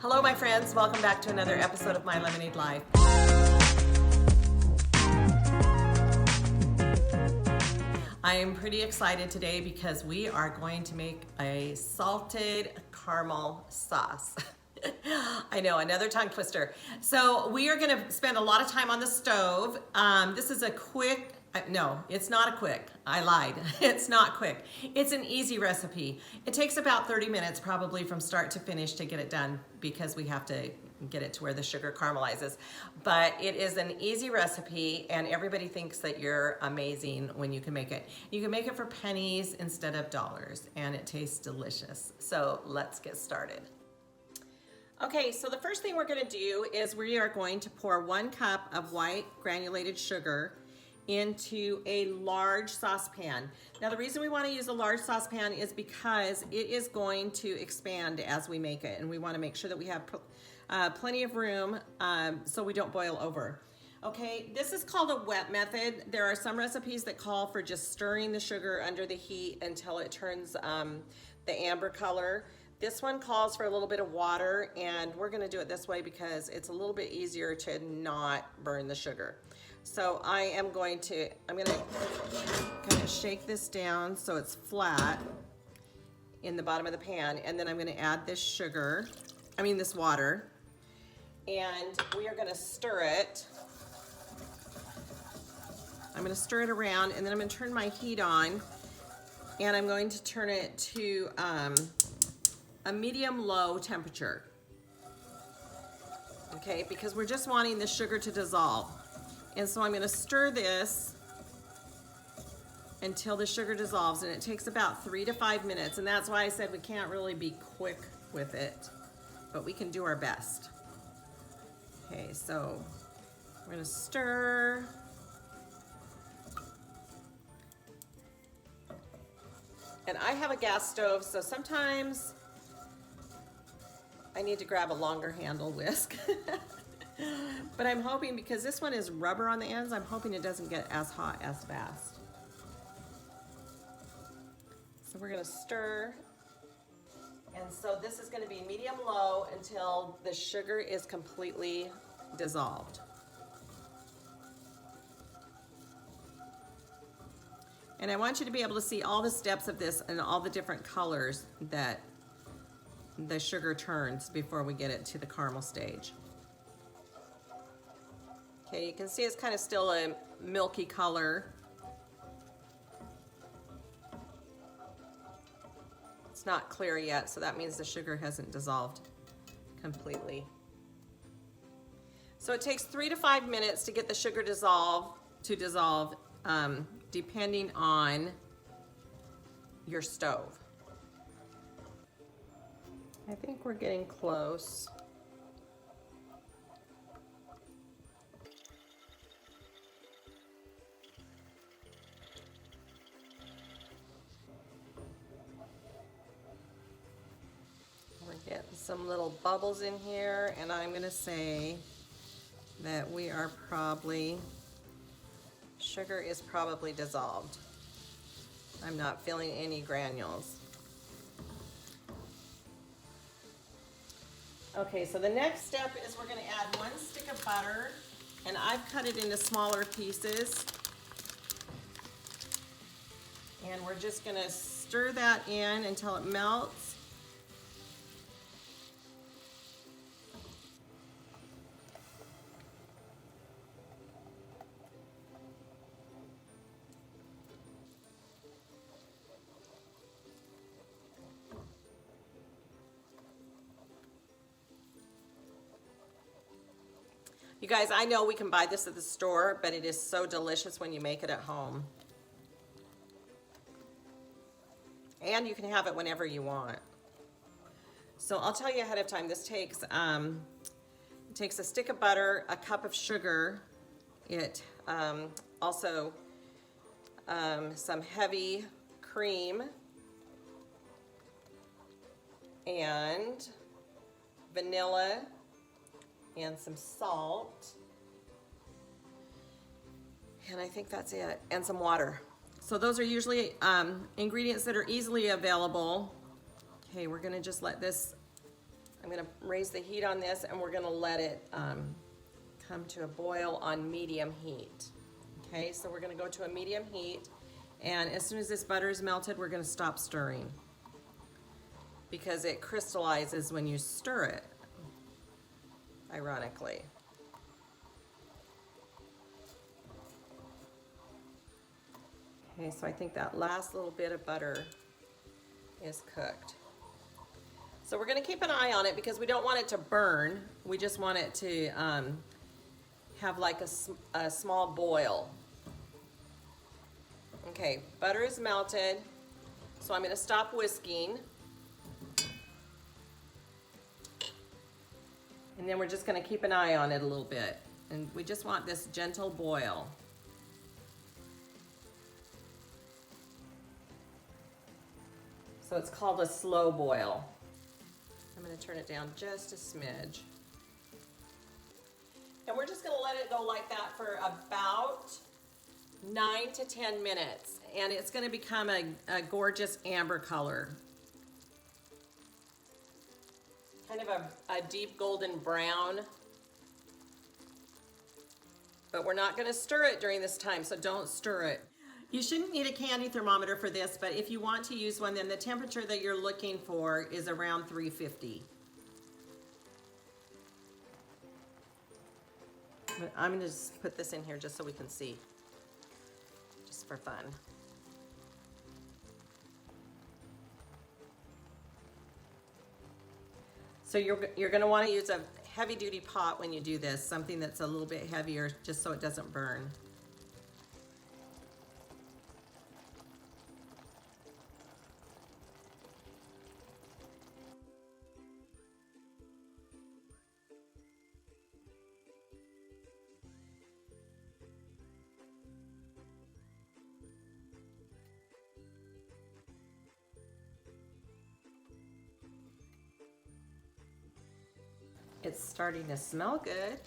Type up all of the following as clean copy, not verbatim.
Hello, my friends. Welcome back to another episode of My Lemonade Live. I am pretty excited today because we are going to make a salted caramel sauce. I know, another tongue twister. So we are going to spend a lot of time on the stove. This is a quick, no, it's not a quick. I lied. It's not quick. It's an easy recipe. It takes about 30 minutes probably from start to finish to get it done because we have to get it to where the sugar caramelizes. But it is an easy recipe and everybody thinks that you're amazing when you can make it. You can make it for pennies instead of dollars and it tastes delicious. So let's get started. Okay, so the first thing we're going to do is we are going to pour 1 cup of white granulated sugar into a large saucepan. Now the reason we want to use a large saucepan is because it is going to expand as we make it, and we want to make sure that we have plenty of room so we don't boil over. Okay, this is called a wet method. There are some recipes that call for just stirring the sugar under the heat until it turns the amber color. This one calls for a little bit of water, and we're gonna do it this way because it's a little bit easier to not burn the sugar. So I'm gonna kind of shake this down so it's flat in the bottom of the pan, and then I'm gonna add this this water, and we are gonna stir it. I'm gonna stir it around, and then I'm gonna turn my heat on, and I'm going to turn it to a medium-low temperature, okay, because we're just wanting the sugar to dissolve. And so I'm gonna stir this until the sugar dissolves, and it takes about 3 to 5 minutes, and that's why I said we can't really be quick with it, but we can do our best. Okay, so we're gonna stir. And I have a gas stove, so sometimes I need to grab a longer handle whisk. But I'm hoping, because this one is rubber on the ends, I'm hoping it doesn't get as hot as fast. So we're gonna stir. And so this is gonna be medium-low until the sugar is completely dissolved. And I want you to be able to see all the steps of this and all the different colors that the sugar turns before we get it to the caramel stage. Okay, you can see it's kind of still a milky color. It's not clear yet, so that means the sugar hasn't dissolved completely. So it takes 3 to 5 minutes to get the sugar to dissolve, depending on your stove. I think we're getting close. We're getting some little bubbles in here, and I'm gonna say that sugar is probably dissolved. I'm not feeling any granules. Okay, so the next step is we're gonna add 1 stick of butter, and I've cut it into smaller pieces. And we're just gonna stir that in until it melts. You guys, I know we can buy this at the store, but it is so delicious when you make it at home. And you can have it whenever you want. So I'll tell you ahead of time, this takes, it takes a stick of butter, a cup of sugar, also some heavy cream, and vanilla, and some salt, and I think that's it, and some water. So those are usually ingredients that are easily available. Okay, we're gonna just let this I'm gonna raise the heat on this and we're gonna let it come to a boil on medium heat. Okay, so we're gonna go to a medium heat, and as soon as this butter is melted, we're gonna stop stirring because it crystallizes when you stir it, ironically. Okay, so I think that last little bit of butter is cooked. So we're gonna keep an eye on it because we don't want it to burn. We just want it to have like a small boil. Okay, butter is melted, so I'm gonna stop whisking. And then we're just gonna keep an eye on it a little bit. And we just want this gentle boil. So it's called a slow boil. I'm gonna turn it down just a smidge. And we're just gonna let it go like that for about 9 to 10 minutes. And it's gonna become a gorgeous amber color. Kind of a deep golden brown. But we're not gonna stir it during this time, so don't stir it. You shouldn't need a candy thermometer for this, but if you want to use one, then the temperature that you're looking for is around 350. But I'm gonna just put this in here just so we can see, just for fun. So you're gonna wanna use a heavy duty pot when you do this, something that's a little bit heavier just so it doesn't burn. It's starting to smell good.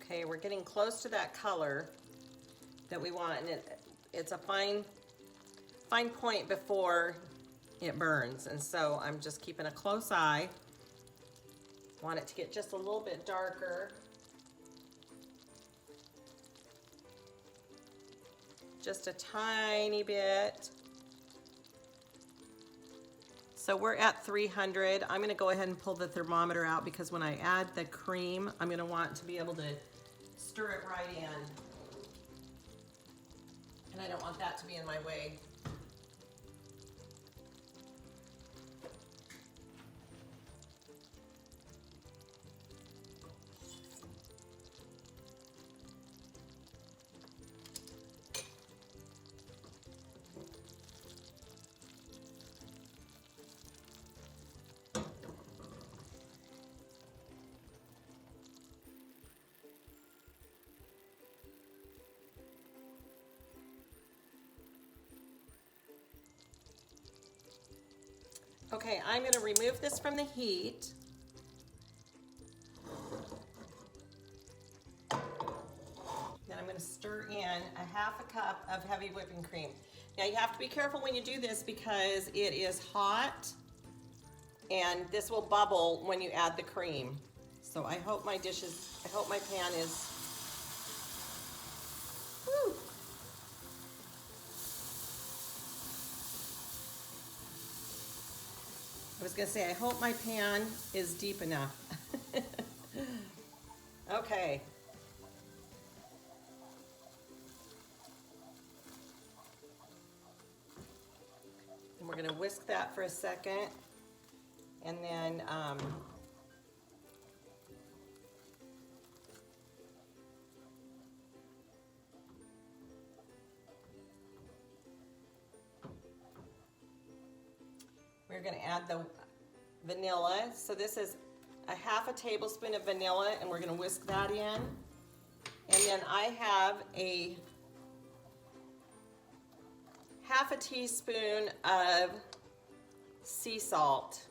Okay, we're getting close to that color that we want, and it's a fine point before it burns, and so I'm just keeping a close eye. Want it to get just a little bit darker. Just a tiny bit. So we're at 300. I'm gonna go ahead and pull the thermometer out because when I add the cream, I'm gonna want to be able to stir it right in. And I don't want that to be in my way. Okay, I'm going to remove this from the heat. Then I'm going to stir in a half a cup of heavy whipping cream. Now you have to be careful when you do this because it is hot and this will bubble when you add the cream. So I hope my pan is, whew. I was gonna say, I hope my pan is deep enough. Okay. And we're gonna whisk that for a second. And then You're gonna add the vanilla. So this is a half a tablespoon of vanilla, and we're gonna whisk that in. And then I have a half a teaspoon of sea salt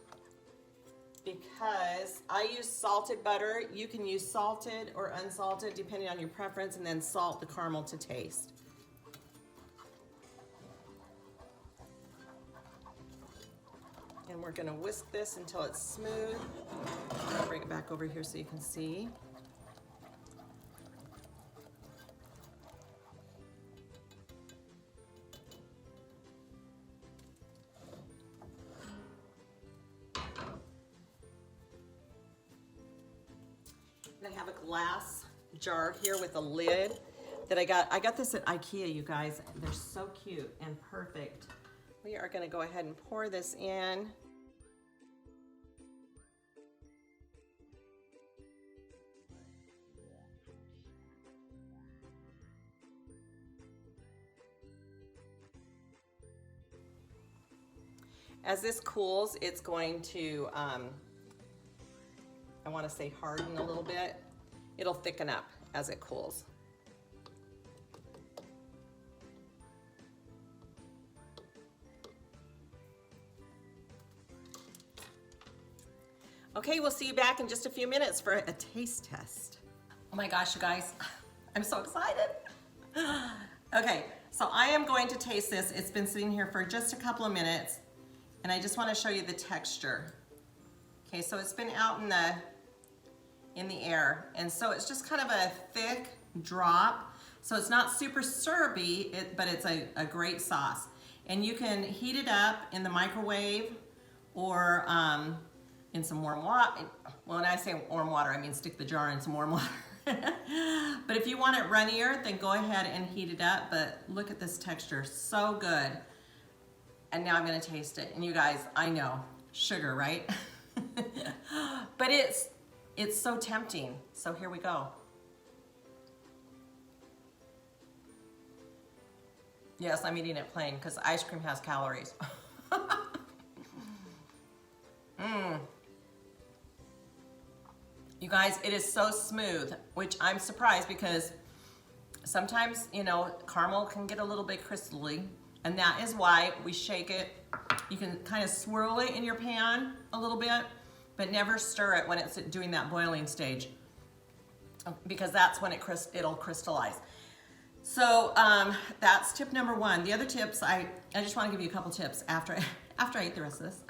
because I use salted butter. You can use salted or unsalted depending on your preference, and then salt the caramel to taste. And we're gonna whisk this until it's smooth. I'll bring it back over here so you can see. And I have a glass jar here with a lid that I got this at IKEA, you guys. They're so cute and perfect. We are gonna go ahead and pour this in. As this cools, it's going to, I want to say harden a little bit. It'll thicken up as it cools. Okay, we'll see you back in just a few minutes for a taste test. Oh my gosh, you guys, I'm so excited. Okay, so I am going to taste this. It's been sitting here for just a couple of minutes, and I just want to show you the texture. Okay, so it's been out in the air, and so it's just kind of a thick drop. So it's not super syrupy, but it's a great sauce. And you can heat it up in the microwave or in some warm water. Well, when I say warm water, I mean stick the jar in some warm water. But if you want it runnier, then go ahead and heat it up. But look at this texture, so good. And now I'm gonna taste it. And you guys, I know, sugar, right? But it's so tempting. So here we go. Yes, I'm eating it plain because ice cream has calories. You guys, it is so smooth, which I'm surprised because sometimes, you know, caramel can get a little bit crystally, and that is why we shake it. You can kind of swirl it in your pan a little bit, but never stir it when it's doing that boiling stage, because that's when it'll crystallize. So that's tip number one. The other tips, I just want to give you a couple tips after I eat the rest of this.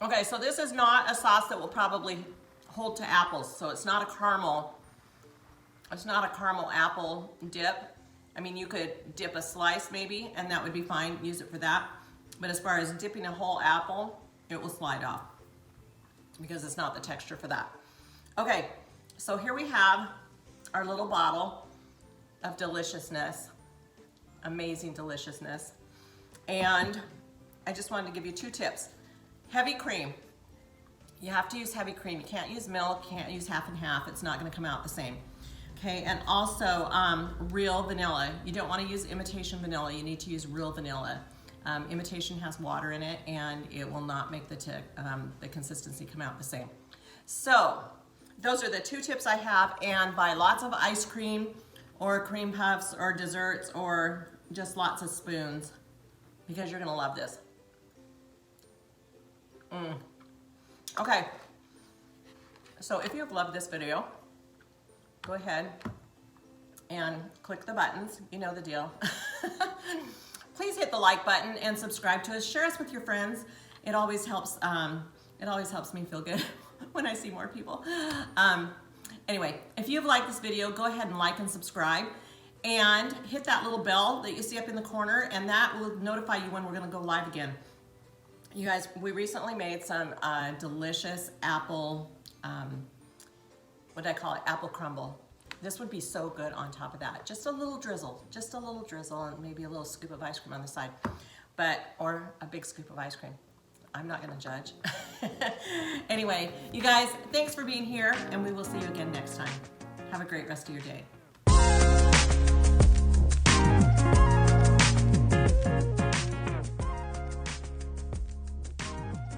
Okay, so this is not a sauce that will probably hold to apples. So it's not a caramel. It's not a caramel apple dip. I mean, you could dip a slice maybe, and that would be fine. Use it for that. But as far as dipping a whole apple, it will slide off because it's not the texture for that. Okay, so here we have our little bottle of deliciousness, amazing deliciousness. And I just wanted to give you two tips. Heavy cream. You have to use heavy cream. You can't use milk, you can't use half and half. It's not gonna come out the same. Okay, and also real vanilla. You don't wanna use imitation vanilla. You need to use real vanilla. Imitation has water in it, and it will not make the consistency come out the same. So those are the two tips I have, and buy lots of ice cream or cream puffs or desserts or just lots of spoons because you're gonna love this. Okay, so if you've loved this video, go ahead and click the buttons. You know the deal. Please hit the like button and subscribe to us. Share us with your friends. It always helps. It always helps me feel good when I see more people. Anyway, if you've liked this video, go ahead and like and subscribe, and hit that little bell that you see up in the corner, and that will notify you when we're going to go live again. You guys, we recently made some delicious apple, what did I call it? Apple crumble. This would be so good on top of that. Just a little drizzle, and maybe a little scoop of ice cream on the side, or a big scoop of ice cream. I'm not gonna judge. Anyway, you guys, thanks for being here, and we will see you again next time. Have a great rest of your day.